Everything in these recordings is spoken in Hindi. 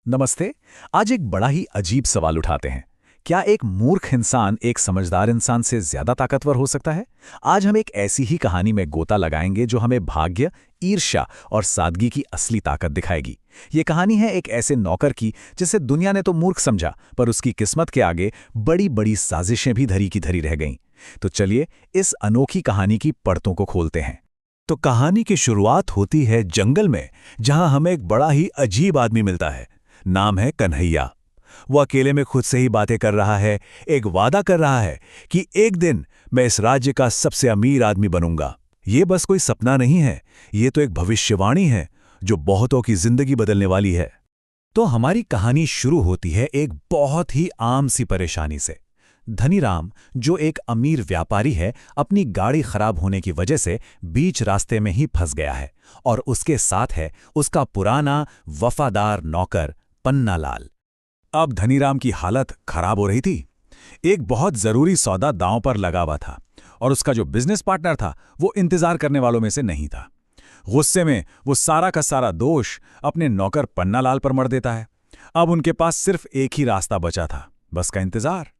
नमस्ते। आज एक बड़ा ही अजीब सवाल उठाते हैं। क्या एक मूर्ख इंसान एक समझदार इंसान से ज्यादा ताकतवर हो सकता है? आज हम एक ऐसी ही कहानी में गोता लगाएंगे जो हमें भाग्य, ईर्ष्या और सादगी की असली ताकत दिखाएगी। ये कहानी है एक ऐसे नौकर की जिसे दुनिया ने तो मूर्ख समझा, पर उसकी किस्मत के आगे बड़ी बड़ी साजिशें भी धरी की धरी रह गईं। तो चलिए इस अनोखी कहानी की परतों को खोलते हैं। तो कहानी की शुरुआत होती है जंगल में, जहां हमें एक बड़ा ही अजीब आदमी मिलता है। नाम है कन्हैया। वो अकेले में खुद से ही बातें कर रहा है, एक वादा कर रहा है कि एक दिन मैं इस राज्य का सबसे अमीर आदमी बनूंगा। ये बस कोई सपना नहीं है, ये तो एक भविष्यवाणी है जो बहुतों की जिंदगी बदलने वाली है। तो हमारी कहानी शुरू होती है एक बहुत ही आम सी परेशानी से। धनीराम, जो एक अमीर व्यापारी है, अपनी गाड़ी खराब होने की वजह से बीच रास्ते में ही फंस गया है और उसके साथ है उसका पुराना वफादार नौकर पन्नालाल। अब धनीराम की हालत खराब हो रही थी। एक बहुत जरूरी सौदा दांव पर लगा हुआ था और उसका जो बिजनेस पार्टनर था वो इंतजार करने वालों में से नहीं था। गुस्से में वो सारा का सारा दोष अपने नौकर पन्नालाल पर मढ़ देता है। अब उनके पास सिर्फ एक ही रास्ता बचा था, बस का इंतजार।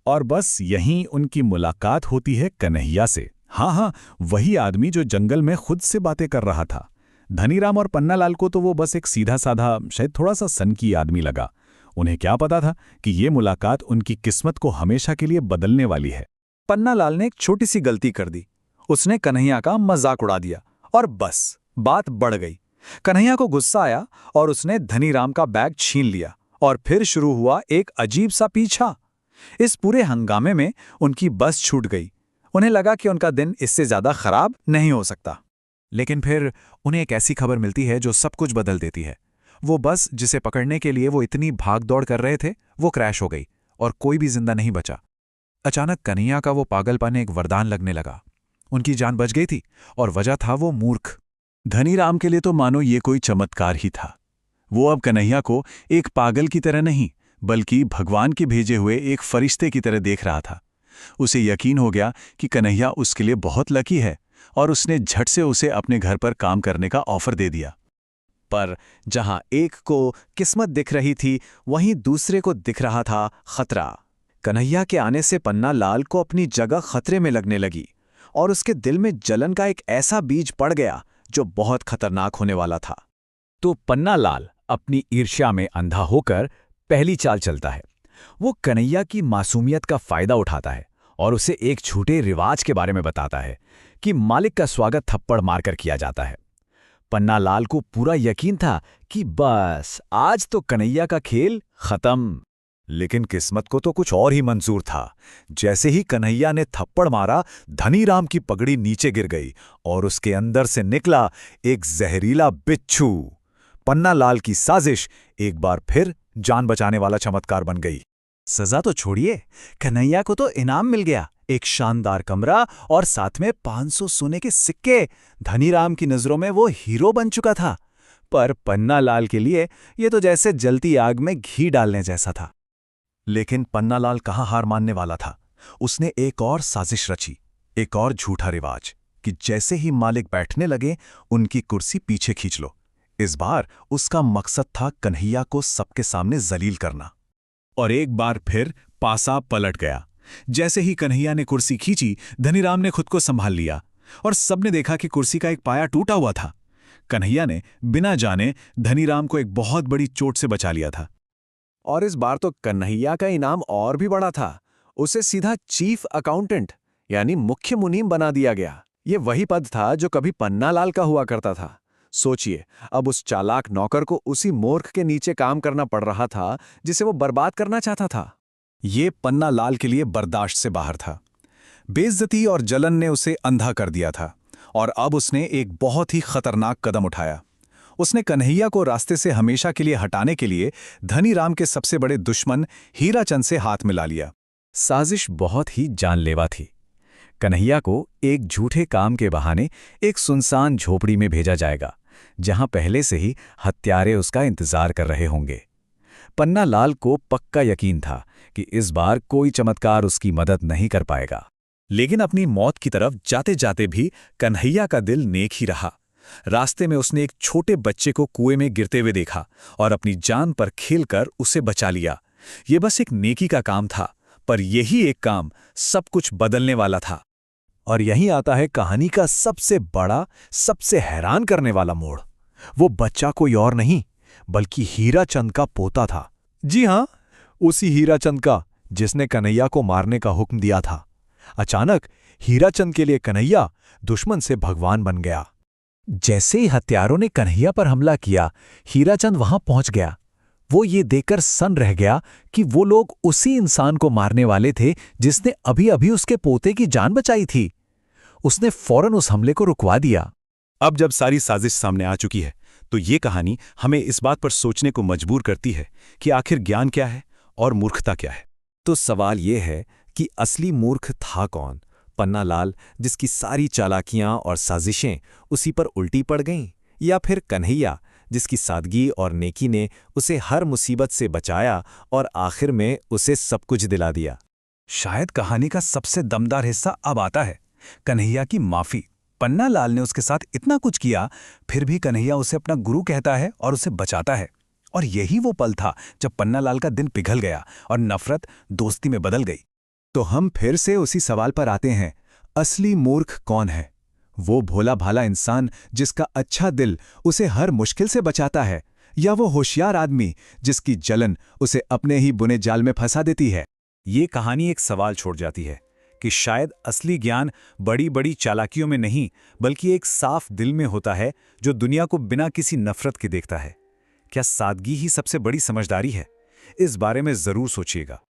और बस यहीं उनकी मुलाकात होती है कन्हैया से। हाँ, वही आदमी जो जंगल में खुद से बातें कर रहा था। धनीराम और पन्नालाल को तो वो बस एक सीधा साधा, शायद थोड़ा सा सनकी आदमी लगा। उन्हें क्या पता था कि ये मुलाकात उनकी किस्मत को हमेशा के लिए बदलने वाली है। पन्नालाल ने एक छोटी सी गलती कर दी। उसने कन्हैया का मजाक उड़ा दिया और बस बात बढ़ गई। कन्हैया को गुस्सा आया और उसने धनीराम का बैग छीन लिया और फिर शुरू हुआ एक अजीब सा पीछा। इस पूरे हंगामे में उनकी बस छूट गई। उन्हें लगा कि उनका दिन इससे ज्यादा खराब नहीं हो सकता। लेकिन फिर उन्हें एक ऐसी खबर मिलती है जो सब कुछ बदल देती है। वो बस जिसे पकड़ने के लिए वो इतनी भाग दौड़ कर रहे थे, वो क्रैश हो गई और कोई भी जिंदा नहीं बचा। अचानक कन्हैया का वो पागलपन एक वरदान लगने लगा। उनकी जान बच गई थी और वजह था वो मूर्ख। धनीराम के लिए तो मानो ये कोई चमत्कार ही था। वो अब कन्हैया को एक पागल की तरह नहीं, बल्कि भगवान के भेजे हुए एक फरिश्ते की तरह देख रहा था। उसे यकीन हो गया कि कन्हैया उसके लिए बहुत लकी है और उसने झट से उसे अपने घर पर काम करने का ऑफर दे दिया। पर जहां एक को किस्मत दिख रही थी, वहीं दूसरे को दिख रहा था खतरा। कन्हैया के आने से पन्नालाल को अपनी जगह खतरे में लगने लगी और उसके दिल में जलन का एक ऐसा बीज पड़ गया जो बहुत खतरनाक होने वाला था। तो पन्नालाल अपनी ईर्ष्या में अंधा होकर पहली चाल चलता है। वो कन्हैया की मासूमियत का फायदा उठाता है और उसे एक झूठे रिवाज के बारे में बताता है कि मालिक का स्वागत थप्पड़ मारकर किया जाता है। पन्नालाल को पूरा यकीन था कि बस आज तो कन्हैया का खेल खत्म। लेकिन किस्मत को तो कुछ और ही मंजूर था। जैसे ही कन्हैया ने थप्पड़ मारा, धनीराम की पगड़ी नीचे गिर गई और उसके अंदर से निकला एक जहरीला बिच्छू। पन्नालाल की साजिश एक बार फिर जान बचाने वाला चमत्कार बन गई। सजा तो छोड़िए, कन्हैया को तो इनाम मिल गया, एक शानदार कमरा और साथ में 500 सोने के सिक्के। धनीराम की नजरों में वो हीरो बन चुका था। पर पन्नालाल के लिए ये तो जैसे जलती आग में घी डालने जैसा था। लेकिन पन्नालाल कहाँ हार मानने वाला था। उसने एक और साजिश रची, एक और झूठा रिवाज कि जैसे ही मालिक बैठने लगे, उनकी कुर्सी पीछे खींच लो। इस बार उसका मकसद था कन्हैया को सबके सामने जलील करना। और एक बार फिर पासा पलट गया। जैसे ही कन्हैया ने कुर्सी खींची, धनीराम ने खुद को संभाल लिया और सबने देखा कि कुर्सी का एक पाया टूटा हुआ था। कन्हैया ने बिना जाने धनीराम को एक बहुत बड़ी चोट से बचा लिया था। और इस बार तो कन्हैया का इनाम और भी बड़ा था। उसे सीधा चीफ अकाउंटेंट यानी मुख्य मुनीम बना दिया गया। ये वही पद था जो कभी पन्नालाल का हुआ करता था। सोचिए, अब उस चालाक नौकर को उसी मूर्ख के नीचे काम करना पड़ रहा था जिसे वो बर्बाद करना चाहता था। ये पन्नालाल के लिए बर्दाश्त से बाहर था। बेइज्जती और जलन ने उसे अंधा कर दिया था और अब उसने एक बहुत ही खतरनाक कदम उठाया। उसने कन्हैया को रास्ते से हमेशा के लिए हटाने के लिए धनीराम के सबसे बड़े दुश्मन हीराचंद से हाथ मिला लिया। साजिश बहुत ही जानलेवा थी। कन्हैया को एक झूठे काम के बहाने एक सुनसान झोपड़ी में भेजा जाएगा, जहां पहले से ही हत्यारे उसका इंतजार कर रहे होंगे। पन्नालाल को पक्का यकीन था कि इस बार कोई चमत्कार उसकी मदद नहीं कर पाएगा। लेकिन अपनी मौत की तरफ जाते जाते भी कन्हैया का दिल नेक ही रहा। रास्ते में उसने एक छोटे बच्चे को कुएं में गिरते हुए देखा और अपनी जान पर खेलकर उसे बचा लिया। ये बस एक नेकी का काम था, पर यही एक काम सब कुछ बदलने वाला था। और यहीं आता है कहानी का सबसे बड़ा, सबसे हैरान करने वाला मोड़। वो बच्चा कोई और नहीं बल्कि हीराचंद का पोता था। जी हां, उसी हीराचंद का जिसने कन्हैया को मारने का हुक्म दिया था। अचानक हीराचंद के लिए कन्हैया दुश्मन से भगवान बन गया। जैसे ही हत्यारों ने कन्हैया पर हमला किया, हीराचंद वहां पहुंच गया। वो ये देखकर सन्न रह गया कि वो लोग उसी इंसान को मारने वाले थे जिसने अभी अभी उसके पोते की जान बचाई थी। उसने फौरन उस हमले को रुकवा दिया। अब जब सारी साजिश सामने आ चुकी है, तो ये कहानी हमें इस बात पर सोचने को मजबूर करती है कि आखिर ज्ञान क्या है और मूर्खता क्या है। तो सवाल ये है कि असली मूर्ख था कौन? पन्नालाल, जिसकी सारी चालाकियां और साजिशें उसी पर उल्टी पड़ गईं, या फिर कन्हैया, जिसकी सादगी और नेकी ने उसे हर मुसीबत से बचाया और आखिर में उसे सब कुछ दिला दिया? शायद कहानी का सबसे दमदार हिस्सा अब आता है, कन्हैया की माफी। पन्नालाल ने उसके साथ इतना कुछ किया, फिर भी कन्हैया उसे अपना गुरु कहता है और उसे बचाता है। और यही वो पल था जब पन्नालाल का दिन पिघल गया और नफरत दोस्ती में बदल गई। तो हम फिर से उसी सवाल पर आते हैं, असली मूर्ख कौन है? वो भोला भाला इंसान जिसका अच्छा दिल उसे हर मुश्किल से बचाता है, या वो होशियार आदमी जिसकी जलन उसे अपने ही बुने जाल में फंसा देती है? ये कहानी एक सवाल छोड़ जाती है कि शायद असली ज्ञान बड़ी बड़ी चालाकियों में नहीं, बल्कि एक साफ दिल में होता है जो दुनिया को बिना किसी नफरत के देखता है। क्या सादगी ही सबसे बड़ी समझदारी है? इस बारे में जरूर सोचिएगा।